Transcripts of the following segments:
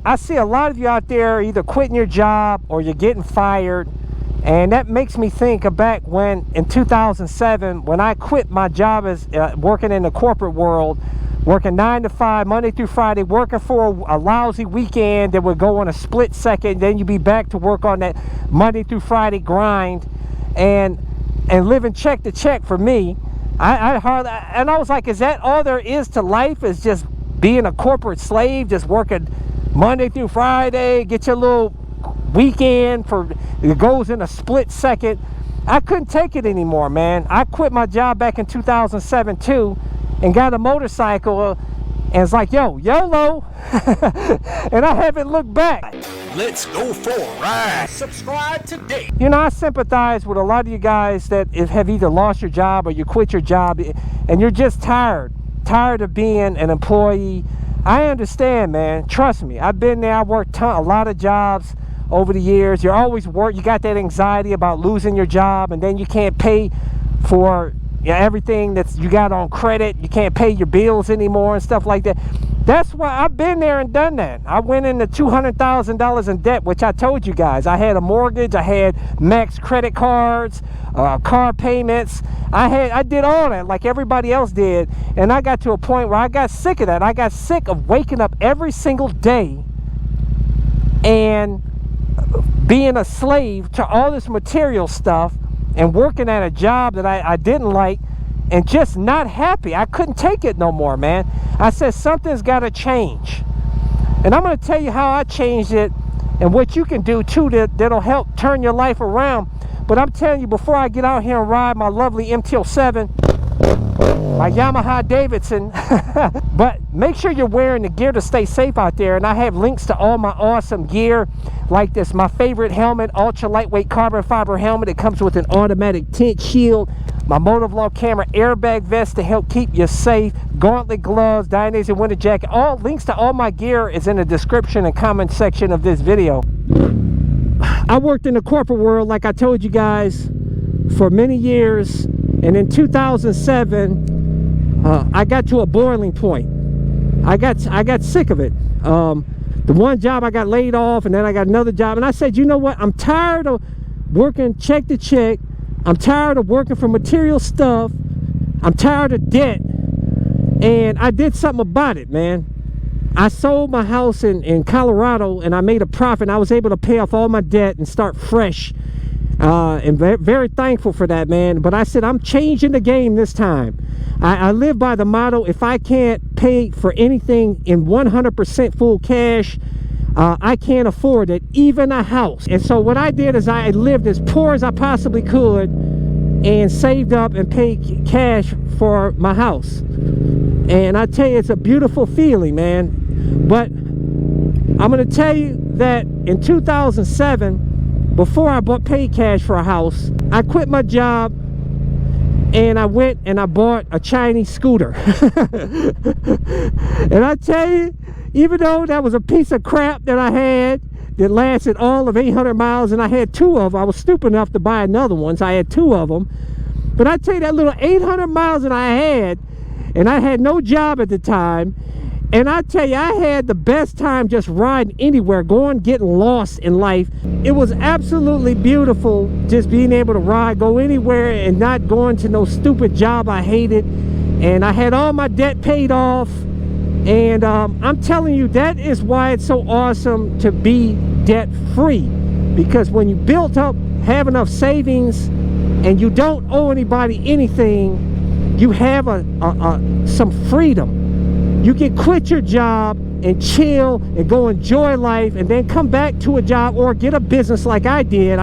I see a lot of you out there either quitting your job or you're getting fired. And that makes me think of back when in 2007, when I quit my job as working in the corporate world, working 9 to 5, Monday through Friday, working for a lousy weekend that would go on a split second. Then you'd be back to work on that Monday through Friday grind and living check to check for me. I was like, is that all there is to life, is just being a corporate slave, just working Monday through Friday, get your little weekend for it goes in a split second? I couldn't take it anymore, man. I quit my job back in 2007 too and got a motorcycle and it's like, yo, YOLO. And I haven't looked back. Let's go for a ride. Subscribe today. You know, I sympathize with a lot of you guys that have either lost your job or you quit your job and you're just tired of being an employee. I understand, man. Trust me, I've been there. I worked a lot of jobs over the years. You're always you got that anxiety about losing your job, and then you can't pay for everything that you got on credit. You can't pay your bills anymore and stuff like that. That's why I've been there and done that. I went into $200,000 in debt, which I told you guys. I had a mortgage, I had max credit cards, car payments. I did all that like everybody else did, and I got to a point where I got sick of that. I got sick of waking up every single day and being a slave to all this material stuff and working at a job that I didn't like and just not happy. I couldn't take it no more, man. I said something's got to change. And I'm going to tell you how I changed it and what you can do too that'll help turn your life around. But I'm telling you, before I get out here and ride my lovely MT-07, my Yamaha Davidson, but make sure you're wearing the gear to stay safe out there. And I have links to all my awesome gear like this. My favorite helmet, ultra lightweight carbon fiber helmet. It comes with an automatic tint shield. My Motivational camera airbag vest to help keep you safe. Gauntlet gloves, Dionysian winter jacket. All links to all my gear is in the description and comment section of this video. I worked in the corporate world, like I told you guys, for many years. And in 2007, I got to a boiling point. I got sick of it. The one job I got laid off, and then I got another job. And I said, you know what? I'm tired of working check to check. I'm tired of working for material stuff. I'm tired of debt. And I did something about it, man. I sold my house in Colorado, and I made a profit. I was able to pay off all my debt and start fresh. And very thankful for that, man. But I said, I'm changing the game this time. I live by the motto, if I can't pay for anything in 100% full cash, I can't afford it, even a house. And so what I did is I lived as poor as I possibly could and saved up and paid cash for my house. And I tell you, it's a beautiful feeling, man. But I'm going to tell you that in 2007, before I paid cash for a house, I quit my job and I went and I bought a Chinese scooter. And I tell you, even though that was a piece of crap that I had that lasted all of 800 miles, and I had two of them, I was stupid enough to buy another one, so I had two of them. But I tell you, that little 800 miles that I had, and I had no job at the time, and I tell you, I had the best time just riding anywhere, getting lost in life. It was absolutely beautiful just being able to ride, go anywhere, and not going to no stupid job I hated. And I had all my debt paid off. And I'm telling you, that is why it's so awesome to be debt-free. Because when you built up, have enough savings, and you don't owe anybody anything, you have some freedom. You can quit your job and chill and go enjoy life, and then come back to a job or get a business like I did.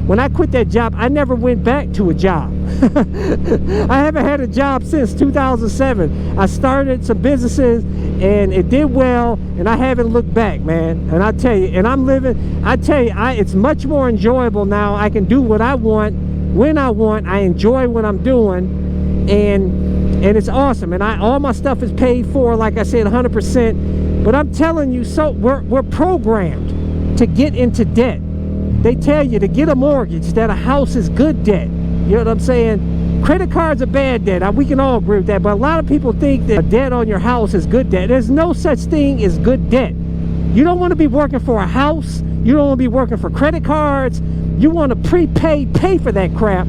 When I quit that job, I never went back to a job. I haven't had a job since 2007. I started some businesses and it did well, and I haven't looked back, man. And I tell you, and it's much more enjoyable now. I can do what I want when I want. I enjoy what I'm doing, and it's awesome. And all my stuff is paid for, like I said, 100%. But I'm telling you, so we're programmed to get into debt. They tell you to get a mortgage, that a house is good debt. You know what I'm saying? Credit cards are bad debt. We can all agree with that. But a lot of people think that a debt on your house is good debt. There's no such thing as good debt. You don't want to be working for a house. You don't want to be working for credit cards. You want to pay for that crap.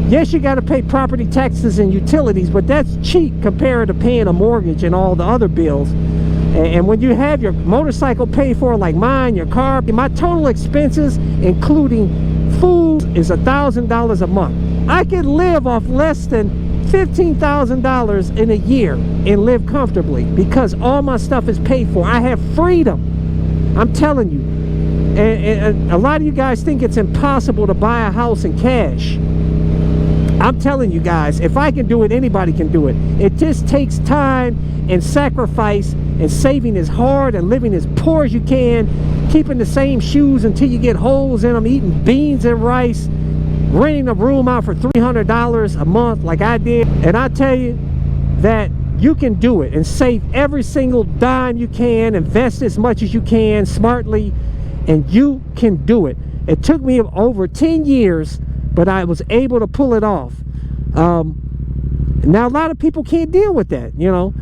Yes, you got to pay property taxes and utilities, but that's cheap compared to paying a mortgage and all the other bills. And when you have your motorcycle paid for, like mine, your car, my total expenses, including food, is $1,000 a month. I could live off less than $15,000 in a year and live comfortably because all my stuff is paid for. I have freedom. I'm telling you. And a lot of you guys think it's impossible to buy a house in cash. I'm telling you guys, if I can do it, anybody can do it. It just takes time and sacrifice, and saving as hard and living as poor as you can, keeping the same shoes until you get holes in them, eating beans and rice, renting a room out for $300 a month like I did. And I tell you that you can do it and save every single dime you can, invest as much as you can smartly, and you can do it. It took me over 10 years, but I was able to pull it off. Now a lot of people can't deal with that, you know,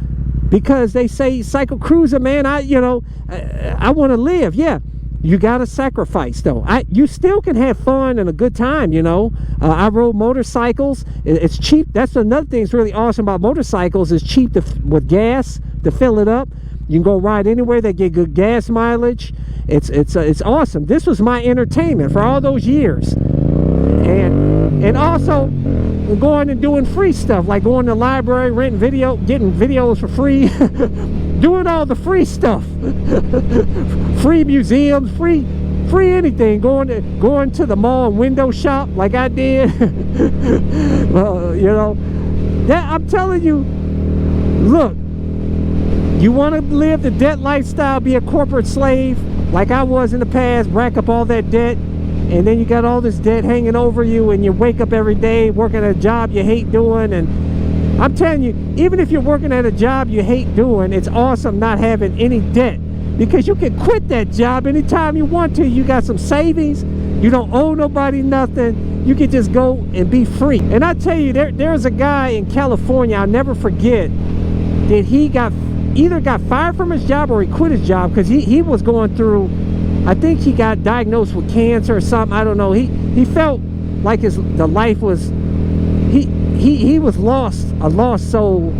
because they say, CycleCruza, man, I want to live. Yeah, you got to sacrifice though. You still can have fun and a good time, you know. I rode motorcycles. It's cheap. That's another thing that's really awesome about motorcycles. It's cheap with gas to fill it up. You can go ride anywhere. They get good gas mileage. It's awesome. This was my entertainment for all those years. And also going and doing free stuff, like going to the library, renting getting videos for free, doing all the free stuff, free museums, free anything, going to the mall and window shop like I did. Well, you know, that I'm telling you, look, you want to live the debt lifestyle, be a corporate slave like I was in the past, rack up all that debt, and then you got all this debt hanging over you, and you wake up every day working at a job you hate doing. And I'm telling you, even if you're working at a job you hate doing, it's awesome not having any debt, because you can quit that job anytime you want to. You got some savings, you don't owe nobody nothing, you can just go and be free. And I tell you, there's a guy in California, I'll never forget, that he either got fired from his job or he quit his job because he was going through, I think he got diagnosed with cancer or something. I don't know. He felt like the life was, he was a lost soul,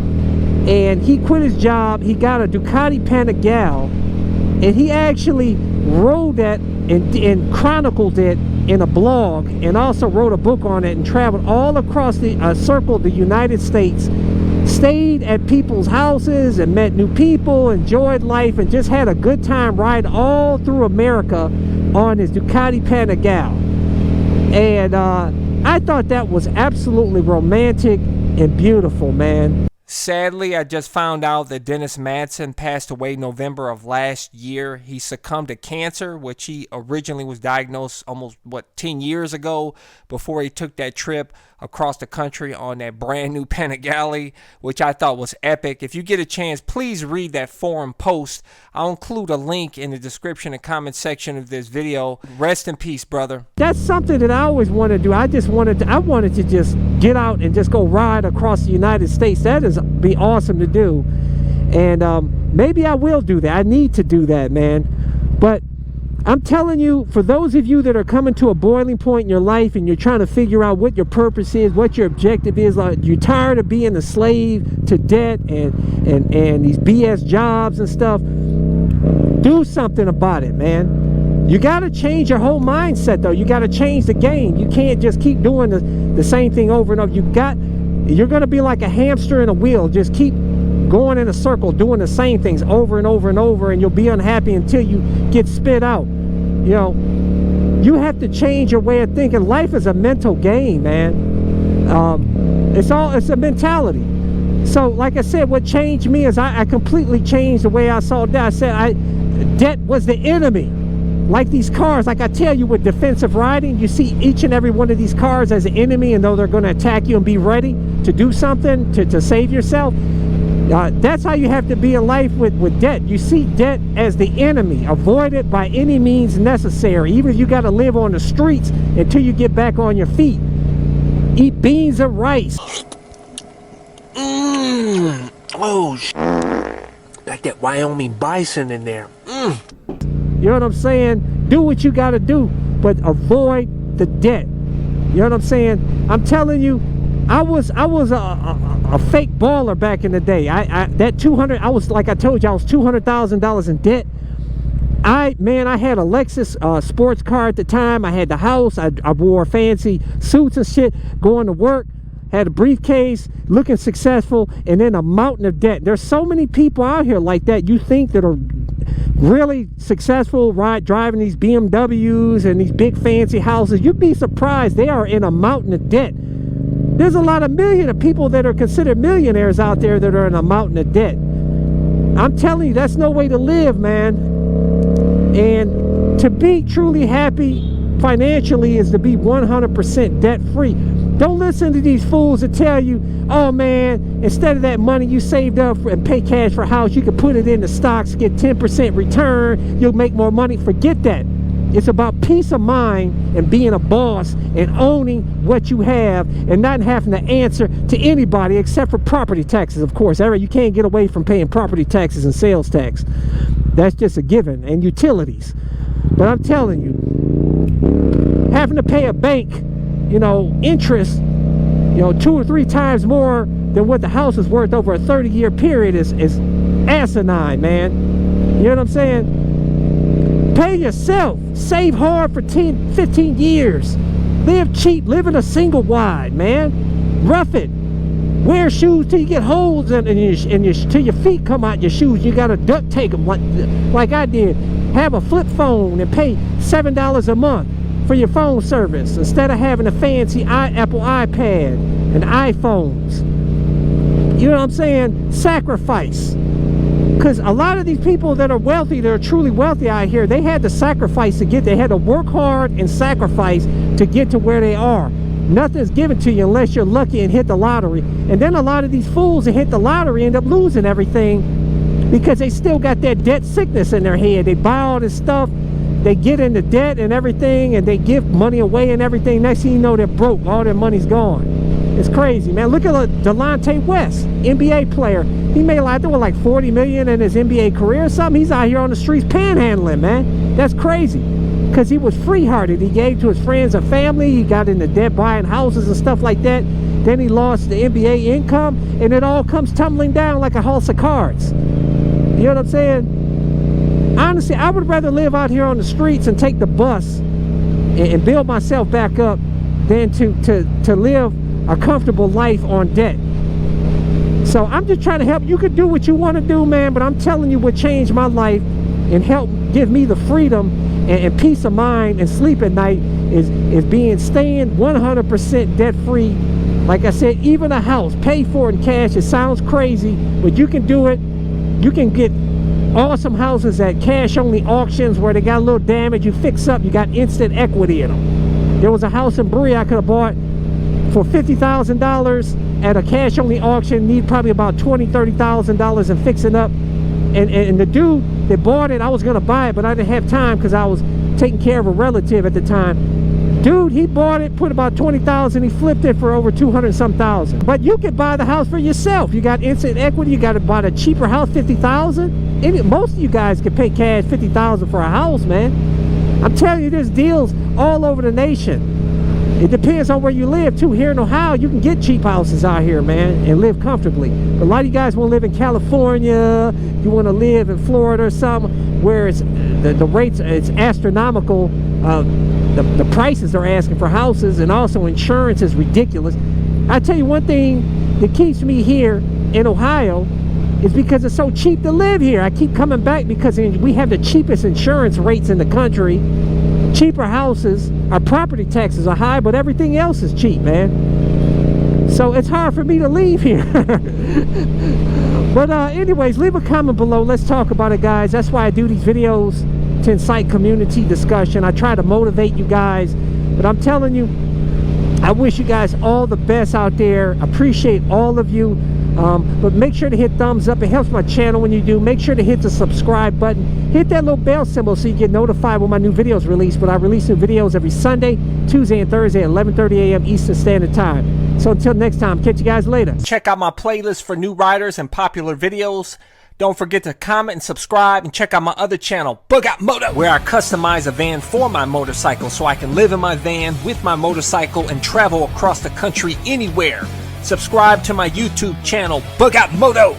and he quit his job. He got a Ducati Panigale, and he actually wrote that and chronicled it in a blog, and also wrote a book on it, and traveled all across circled the United States, stayed at people's houses and met new people, enjoyed life, and just had a good time ride all through America on his Ducati Panigale. And I thought that was absolutely romantic and beautiful, man. Sadly, I just found out that Dennis Madsen passed away November of last year. He succumbed to cancer, which he originally was diagnosed almost, 10 years ago, before he took that trip across the country on that brand new Panigale, which I thought was epic. If you get a chance, please read that forum post. I'll include a link in the description and comment section of this video. Rest in peace, brother. That's something that I always wanted to do. I wanted to just get out and just go ride across the United States. That is be awesome to do. And maybe I will do that. I need to do that, man. But I'm telling you, for those of you that are coming to a boiling point in your life and you're trying to figure out what your purpose is, what your objective is, like you're tired of being a slave to debt and these BS jobs and stuff, do something about it, man. You got to change your whole mindset, though. You got to change the game. You can't just keep doing the same thing over and over. You're going to be like a hamster in a wheel. Just keep going in a circle, doing the same things over and over and over, and you'll be unhappy until you get spit out. You know, you have to change your way of thinking. Life is a mental game, man. It's a mentality. So, like I said, what changed me is I completely changed the way I saw debt. I said debt was the enemy. Like these cars, like I tell you, with defensive riding, you see each and every one of these cars as an enemy, and though they're going to attack you and be ready to do something to save yourself. That's how you have to be in life with debt. You see debt as the enemy. Avoid it by any means necessary. Even if you got to live on the streets until you get back on your feet. Eat beans and rice. Oh, like that Wyoming bison in there. You know what I'm saying? Do what you got to do, but avoid the debt. You know what I'm saying? I'm telling you, I was a fake baller back in the day. That 200, I was, like I told you, I was $200,000 in debt. I had a Lexus sports car at the time. I had the house. I wore fancy suits and shit, going to work. Had a briefcase, looking successful, and then a mountain of debt. There's so many people out here like that you think that are really successful, right, driving these BMWs and these big fancy houses. You'd be surprised they are in a mountain of debt. There's a lot of people that are considered millionaires out there that are in a mountain of debt. I'm telling you, that's no way to live, man. And to be truly happy financially is to be 100% debt free. Don't listen to these fools that tell you, oh man, instead of that money you saved up and pay cash for a house, you can put it into stocks, get 10% return, you'll make more money. Forget that. It's about peace of mind and being a boss and owning what you have and not having to answer to anybody except for property taxes, of course. You can't get away from paying property taxes and sales tax. That's just a given. And utilities. But I'm telling you, having to pay a bank, interest, 2 or 3 times more than what the house is worth over a 30-year period is asinine, man. You know what I'm saying? Pay yourself. Save hard for 10, 15 years. Live cheap. Live in a single wide, man. Rough it. Wear shoes till you get holes till your feet come out your shoes. You got to duct tape them like I did. Have a flip phone and pay $7 a month for your phone service instead of having a fancy Apple iPad and iPhones. You know what I'm saying? Sacrifice. Because a lot of these people that are wealthy, that are truly wealthy out here, they had to sacrifice to get there. They had to work hard and sacrifice to get to where they are. Nothing's given to you unless you're lucky and hit the lottery. And then a lot of these fools that hit the lottery end up losing everything because they still got that debt sickness in their head. They buy all this stuff, they get into debt and everything, and they give money away and everything. Next thing you know, they're broke. All their money's gone. It's crazy, man. Look at Delonte West, NBA player. He made like $40 million in his NBA career or something. He's out here on the streets panhandling, man. That's crazy. Because he was free-hearted. He gave to his friends and family. He got into debt buying houses and stuff like that. Then he lost the NBA income, and it all comes tumbling down like a house of cards. You know what I'm saying? Honestly, I would rather live out here on the streets and take the bus and build myself back up than to live a comfortable life on debt. So I'm just trying to help. You could do what you want to do, man, but I'm telling you what changed my life and help give me the freedom and peace of mind and sleep at night is staying 100% debt free. Like I said, even a house, pay for it in cash. It sounds crazy, but you can do it. You can get awesome houses at cash only auctions where they got a little damage, you fix up, you got instant equity in them. There was a house in Bree I could have bought for $50,000 at a cash only auction, need probably about $20,000-$30,000 in fixing up. And the dude that bought it, I was gonna buy it, but I didn't have time because I was taking care of a relative at the time. Dude, he bought it, put about $20,000, he flipped it for over 200-some thousand. But you could buy the house for yourself. You got instant equity. You got to buy a cheaper house, $50,000. Most of you guys can pay cash $50,000 for a house, man. I'm telling you, there's deals all over the nation. It depends on where you live too. Here in Ohio, you can get cheap houses out here, man, and live comfortably. But a lot of you guys want to live in California. You want to live in Florida or something where it's the rates, it's astronomical. The prices they're asking for houses, and also insurance is ridiculous. I tell you one thing that keeps me here in Ohio is because it's so cheap to live here. I keep coming back because we have the cheapest insurance rates in the country, cheaper houses. Our property taxes are high, but everything else is cheap, man. So it's hard for me to leave here. But anyways, leave a comment below. Let's talk about it, guys. That's why I do these videos, to incite community discussion. I try to motivate you guys, but I'm telling you, I wish you guys all the best out there. Appreciate all of you. But make sure to hit thumbs up. It helps my channel when you do. Make sure to hit the subscribe button. Hit that little bell symbol so you get notified when my new videos release. But I release new videos every Sunday, Tuesday, and Thursday at 11:30 a.m. Eastern Standard Time. So until next time, catch you guys later. Check out my playlist for new riders and popular videos. Don't forget to comment and subscribe and check out my other channel, Bug Out Moto, where I customize a van for my motorcycle so I can live in my van with my motorcycle and travel across the country anywhere. Subscribe to my YouTube channel, Bug Out Moto.